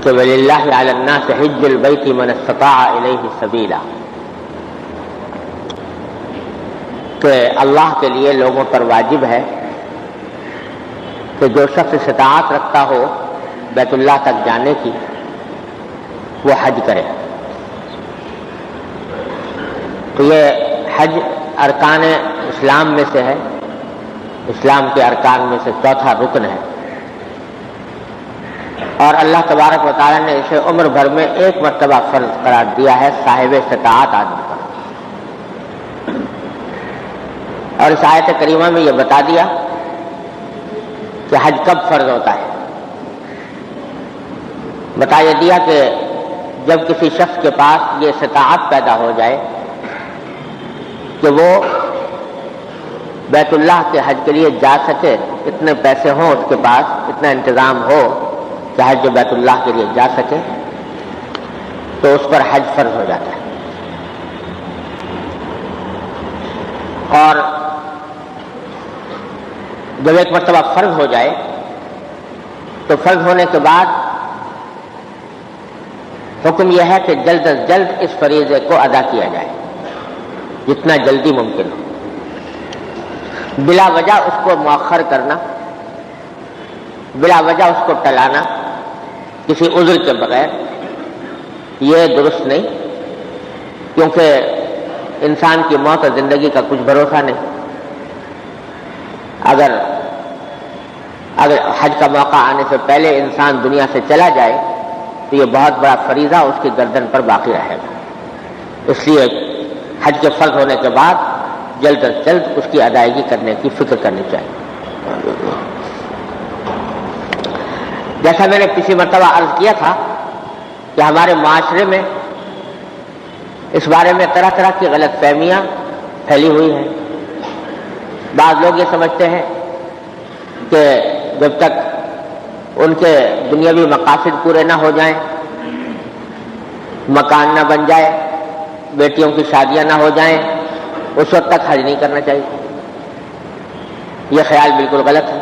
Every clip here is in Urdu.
کہ وَلِلَّهِ عَلَى النَّاسِ حِجُّ الْبَيْتِ مَنِ اسْتَطَاعَ إِلَيْهِ سَبِيلًا، کہ اللہ کے لیے لوگوں پر واجب ہے کہ جو شخص استطاعت رکھتا ہو بیت اللہ تک جانے کی وہ حج کرے۔ تو یہ حج ارکان اسلام میں سے ہے، اسلام کے ارکان میں سے چوتھا رکن ہے، اور اللہ تبارک و تعالی نے اسے عمر بھر میں ایک مرتبہ فرض قرار دیا ہے صاحب استطاعت آدمی پر۔ اور اس آیت کریمہ میں یہ بتا دیا کہ حج کب فرض ہوتا ہے۔ بتا یہ دیا کہ جب کسی شخص کے پاس یہ استطاعت پیدا ہو جائے کہ وہ بیت اللہ کے حج کے لیے جا سکے، اتنے پیسے ہوں اس کے پاس، اتنا انتظام ہو کہ حج بیت اللہ کے لیے جا سکے، تو اس پر حج فرض ہو جاتا ہے۔ اور جب ایک مرتبہ فرض ہو جائے تو فرض ہونے کے بعد حکم یہ ہے کہ جلد از جلد اس فریضے کو ادا کیا جائے، جتنا جلدی ممکن ہو۔ بلا وجہ اس کو مؤخر کرنا، بلا وجہ اس کو ٹلانا کسی عذر کے بغیر، یہ درست نہیں، کیونکہ انسان کی موت اور زندگی کا کچھ بھروسہ نہیں۔ اگر حج کا موقع آنے سے پہلے انسان دنیا سے چلا جائے تو یہ بہت بڑا فریضہ اس کی گردن پر باقی رہے گا۔ اس لیے حج کے فرض ہونے کے بعد جلد از جلد اس کی ادائیگی کرنے کی فکر کرنی چاہیے۔ جیسا میں نے پچھلی مرتبہ عرض کیا تھا کہ ہمارے معاشرے میں اس بارے میں طرح طرح کی غلط فہمیاں پھیلی ہوئی ہیں۔ بعض لوگ یہ سمجھتے ہیں کہ جب تک ان کے دنیاوی مقاصد پورے نہ ہو جائیں، مکان نہ بن جائے، بیٹیوں کی شادیاں نہ ہو جائیں، اس وقت تک حج نہیں کرنا چاہیے۔ یہ خیال بالکل غلط ہے،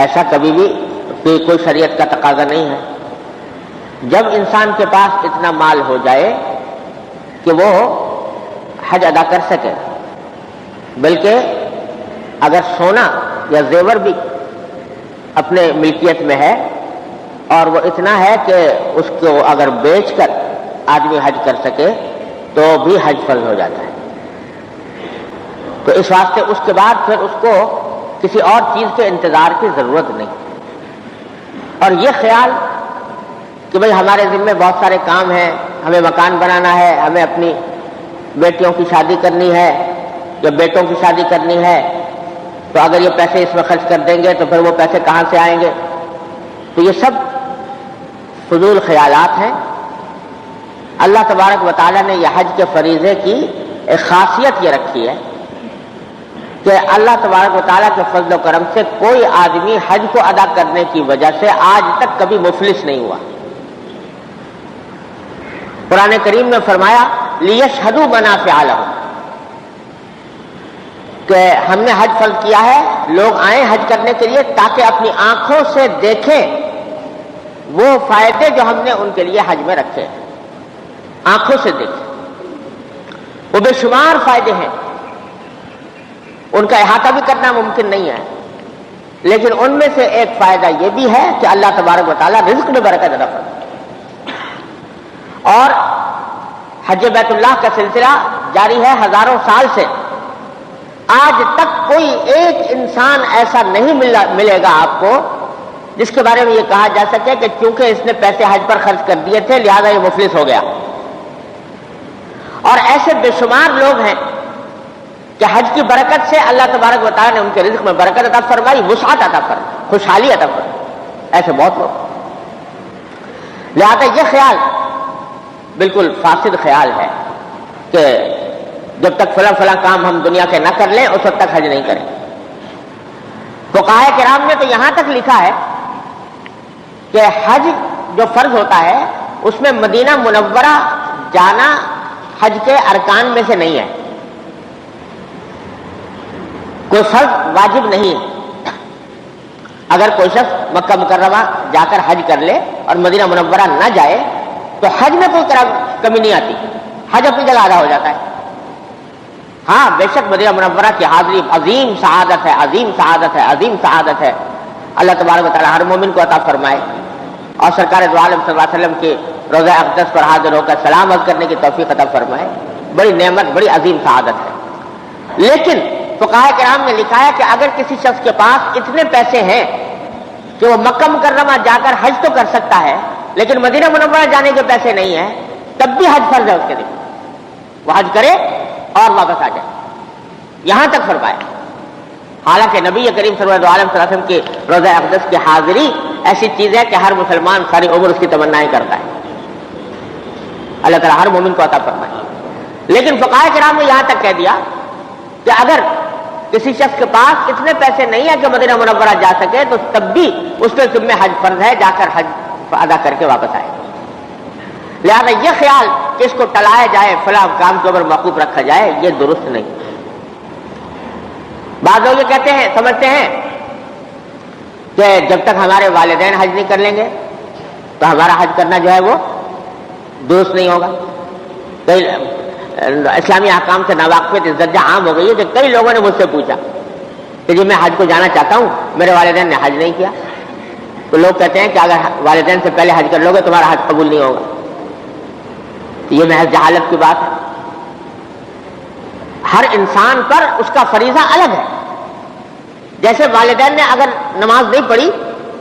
ایسا کبھی بھی کوئی شریعت کا تقاضا نہیں ہے۔ جب انسان کے پاس اتنا مال ہو جائے کہ وہ حج ادا کر سکے، بلکہ اگر سونا یا زیور بھی اپنے ملکیت میں ہے اور وہ اتنا ہے کہ اس کو اگر بیچ کر آدمی حج کر سکے تو بھی حج فرض ہو جاتا ہے۔ تو اس واسطے اس کے بعد پھر اس کو کسی اور چیز کے انتظار کی ضرورت نہیں۔ اور یہ خیال کہ بھئی ہمارے ذمہ بہت سارے کام ہیں، ہمیں مکان بنانا ہے، ہمیں اپنی بیٹیوں کی شادی کرنی ہے یا بیٹوں کی شادی کرنی ہے، تو اگر یہ پیسے اس میں خرچ کر دیں گے تو پھر وہ پیسے کہاں سے آئیں گے؟ تو یہ سب فضول خیالات ہیں۔ اللہ تبارک و تعالیٰ نے یہ حج کے فریضے کی ایک خاصیت یہ رکھی ہے کہ اللہ تبارک و تعالیٰ کے فضل و کرم سے کوئی آدمی حج کو ادا کرنے کی وجہ سے آج تک کبھی مفلس نہیں ہوا۔ قرآن کریم میں فرمایا لِيَشْهَدُوا مَنَافِعَ لَهُمْ، کہ ہم نے حج فرض کیا ہے، لوگ آئیں حج کرنے کے لیے تاکہ اپنی آنکھوں سے دیکھیں وہ فائدے جو ہم نے ان کے لیے حج میں رکھے، آنکھوں سے دیکھیں۔ وہ بے شمار فائدے ہیں، ان کا احاطہ بھی کرنا ممکن نہیں ہے، لیکن ان میں سے ایک فائدہ یہ بھی ہے کہ اللہ تبارک و تعالیٰ رزق میں برکت عطا فرماتا ہے۔ اور حج بیت اللہ کا سلسلہ جاری ہے ہزاروں سال سے، آج تک کوئی ایک انسان ایسا نہیں ملے گا آپ کو جس کے بارے میں یہ کہا جا سکے کہ چونکہ اس نے پیسے حج پر خرچ کر دیے تھے لہذا یہ مفلس ہو گیا۔ اور ایسے بے شمار لوگ ہیں کہ حج کی برکت سے اللہ تبارک و تعالیٰ نے ان کے رزق میں برکت عطا فرمائی، وسعت عطا فرمائی، خوشحالی عطا فرمائی، ایسے بہت لوگ۔ لہذا یہ خیال بالکل فاسد خیال ہے کہ جب تک فلاں فلاں کام ہم دنیا کے نہ کر لیں اس وقت تک حج نہیں کریں۔ فقہاء کرام نے تو یہاں تک لکھا ہے کہ حج جو فرض ہوتا ہے اس میں مدینہ منورہ جانا حج کے ارکان میں سے نہیں ہے، کوئی فرض واجب نہیں ہے، اگر کوئی شخص مکہ مکرمہ جا کر حج کر لے اور مدینہ منورہ نہ جائے تو حج میں کوئی کمی نہیں آتی، حج اپنی جگہ ادا ہو جاتا ہے۔ ہاں بے شک مدینہ منورہ کی حاضری عظیم سعادت ہے، عظیم سعادت ہے، عظیم سعادت ہے۔ اللہ تبارک و تعالی ہر مومن کو عطا فرمائے اور سرکار دو عالم صلی اللہ علیہ وسلم کے روضہ اقدس پر حاضر ہو کر سلام عرض کرنے کی توفیق عطا فرمائے۔ بڑی نعمت، بڑی عظیم سعادت ہے۔ لیکن فقہاء کرام نے لکھا ہے کہ اگر کسی شخص کے پاس اتنے پیسے ہیں کہ وہ مکہ مکرمہ جا کر حج تو کر سکتا ہے لیکن مدینہ منورہ جانے کے پیسے نہیں ہیں، تب بھی حج فرض ہے اس کے لیے، وہ حج کرے اور واپس آ جائے، یہاں تک فرمایا۔ حالانکہ نبی کریم صلی اللہ علیہ وسلم کی روضہ اقدس کی حاضری ایسی چیز ہے کہ ہر مسلمان ساری عمر اس کی تمنائیں کرتا ہے، اللہ تعالیٰ ہر مومن کو عطا فرمائے۔ لیکن فقہاء کرام نے یہاں تک کہہ دیا کہ اگر کسی شخص کے پاس اتنے پیسے نہیں ہیں کہ مدینہ منورہ جا سکے تو تب بھی اس کے ذمہ حج فرض ہے، جا کر حج ادا کر کے واپس آئے۔ لہذا یہ خیال کہ اس کو ٹلایا جائے، فلاں کام کے اوپر موقوف رکھا جائے، یہ درست نہیں۔ بعض لوگ یہ کہتے ہیں، سمجھتے ہیں کہ جب تک ہمارے والدین حج نہیں کر لیں گے تو ہمارا حج کرنا جو ہے وہ درست نہیں ہوگا۔ اسلامی احکام سے ناواقفیت اس درجہ عام ہو گئی ہے کہ کئی لوگوں نے مجھ سے پوچھا کہ جی میں حج کو جانا چاہتا ہوں، میرے والدین نے حج نہیں کیا۔ تو لوگ کہتے ہیں کہ اگر والدین سے پہلے حج کر لو گے تمہارا حج قبول نہیں ہوگا۔ تو یہ محض جہالت کی بات ہے۔ ہر انسان پر اس کا فریضہ الگ ہے۔ جیسے والدین نے اگر نماز نہیں پڑھی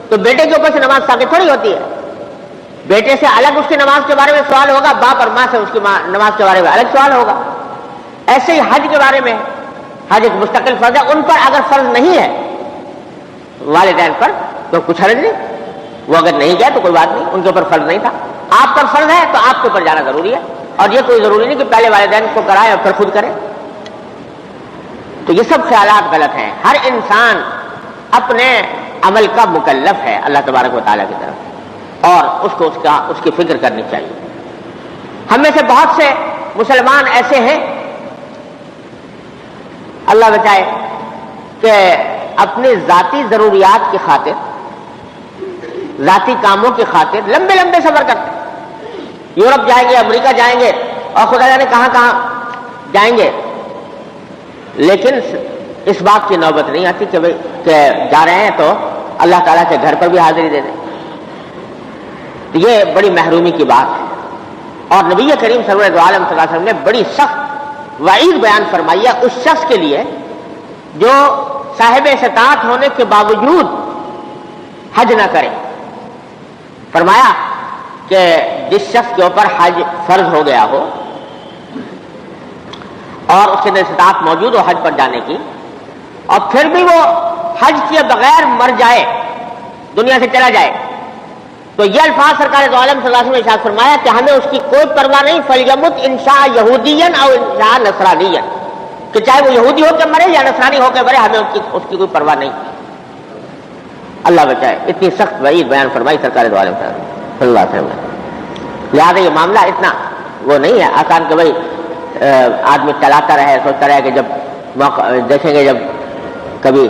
تو بیٹے کے اوپر سے نماز ساقط تھوڑی ہوتی ہے، بیٹے سے الگ اس کی نماز کے بارے میں سوال ہوگا، باپ اور ماں سے اس کی نماز کے بارے میں الگ سوال ہوگا۔ ایسے ہی حج کے بارے میں، حج ایک مستقل فرض ہے، ان پر اگر فرض نہیں ہے والدین پر تو کچھ حرج نہیں، وہ اگر نہیں گئے تو کوئی بات نہیں، ان کے اوپر فرض نہیں تھا۔ آپ پر فرض ہے تو آپ کے اوپر جانا ضروری ہے، اور یہ کوئی ضروری نہیں کہ پہلے والدین کو کرائے اور پھر خود کرے۔ تو یہ سب خیالات غلط ہیں۔ ہر انسان اپنے عمل کا مکلف ہے اللہ تبارک و تعالیٰ کی طرف، اور اس کو اس کی فکر کرنی چاہیے۔ ہم میں سے بہت سے مسلمان ایسے ہیں، اللہ بچائے، کہ اپنی ذاتی ضروریات کی خاطر، ذاتی کاموں کی خاطر لمبے لمبے سفر کرتے ہیں۔ یورپ جائیں گے، امریکہ جائیں گے، اور خدا جانے کہاں کہاں جائیں گے، لیکن اس بات کی نوبت نہیں آتی کہ جا رہے ہیں تو اللہ تعالیٰ کے گھر پر بھی حاضری دے دیں۔ تو یہ بڑی محرومی کی بات ہے، اور نبی کریم صلی اللہ علیہ وسلم نے بڑی سخت وعید بیان فرمائی ہے اس شخص کے لیے جو صاحب استطاعت ہونے کے باوجود حج نہ کرے۔ فرمایا کہ جس شخص کے اوپر حج فرض ہو گیا ہو اور اس کے اندر استطاعت موجود ہو حج پر جانے کی، اور پھر بھی وہ حج کیے بغیر مر جائے، دنیا سے چلا جائے، تو یہ الفاظ سرکار دو عالم صلی اللہ علیہ وسلم نے ارشاد فرمایا کہ ہمیں اس کی کوئی پرواہ نہیں، فلیمت انشاء یہودین او انشاء نصرانین، کہ چاہے وہ یہودی ہو کے مرے یا نصرانی ہو کے مرے، ہمیں اس کی کوئی پرواہ نہیں۔ اللہ بچائے، اتنی سخت وعید بیان فرمائی سرکار دو عالم صلی اللہ علیہ وسلم نے۔ لہٰذا یہ معاملہ اتنا وہ نہیں ہے آسان کہ بھائی آدمی چلاتا رہے، سوچتا رہے کہ جب موقع دیکھیں گے، جب کبھی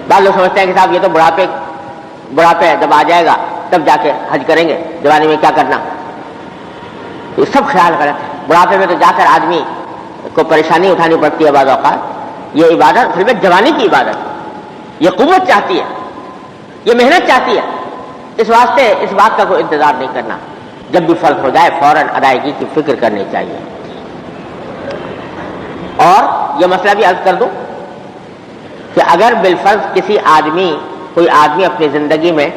بعض لوگ سمجھتے ہیں کہ صاحب یہ تو بڑھاپے جب آ جائے گا تب جا کے حج کریں گے، جوانی میں کیا کرنا۔ یہ سب خیال غلط ہے۔ بڑھاپے میں تو جا کر آدمی کو پریشانی اٹھانی پڑتی ہے بعض اوقات۔ یہ عبادت پھر بھی جوانی کی عبادت، یہ قوت چاہتی ہے، یہ محنت چاہتی ہے۔ اس واسطے اس بات کا کوئی انتظار نہیں کرنا، جب بھی فرض ہو جائے فوراً ادائیگی کی فکر کرنی چاہیے۔ اور یہ مسئلہ بھی عرض کر دوں کہ اگر بالفرض کوئی آدمی اپنی زندگی میں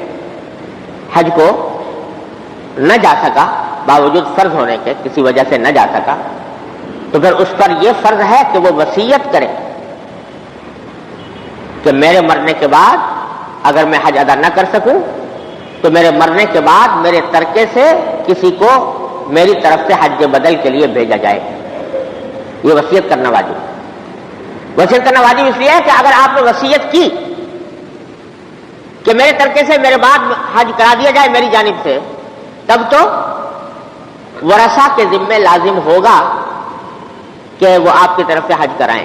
حج کو نہ جا سکا، باوجود فرض ہونے کے کسی وجہ سے نہ جا سکا، تو پھر اس پر یہ فرض ہے کہ وہ وصیت کرے کہ میرے مرنے کے بعد اگر میں حج ادا نہ کر سکوں تو میرے مرنے کے بعد میرے ترکے سے کسی کو میری طرف سے حج بدل کے لیے بھیجا جائے۔ یہ وصیت کرنا واجب ہے۔ وصیت کرنا واجب اس لیے ہے کہ اگر آپ نے وصیت کی کہ میرے ترکے سے میرے بعد حج کرا دیا جائے میری جانب سے، تب تو ورثہ کے ذمے لازم ہوگا کہ وہ آپ کی طرف سے حج کرائیں۔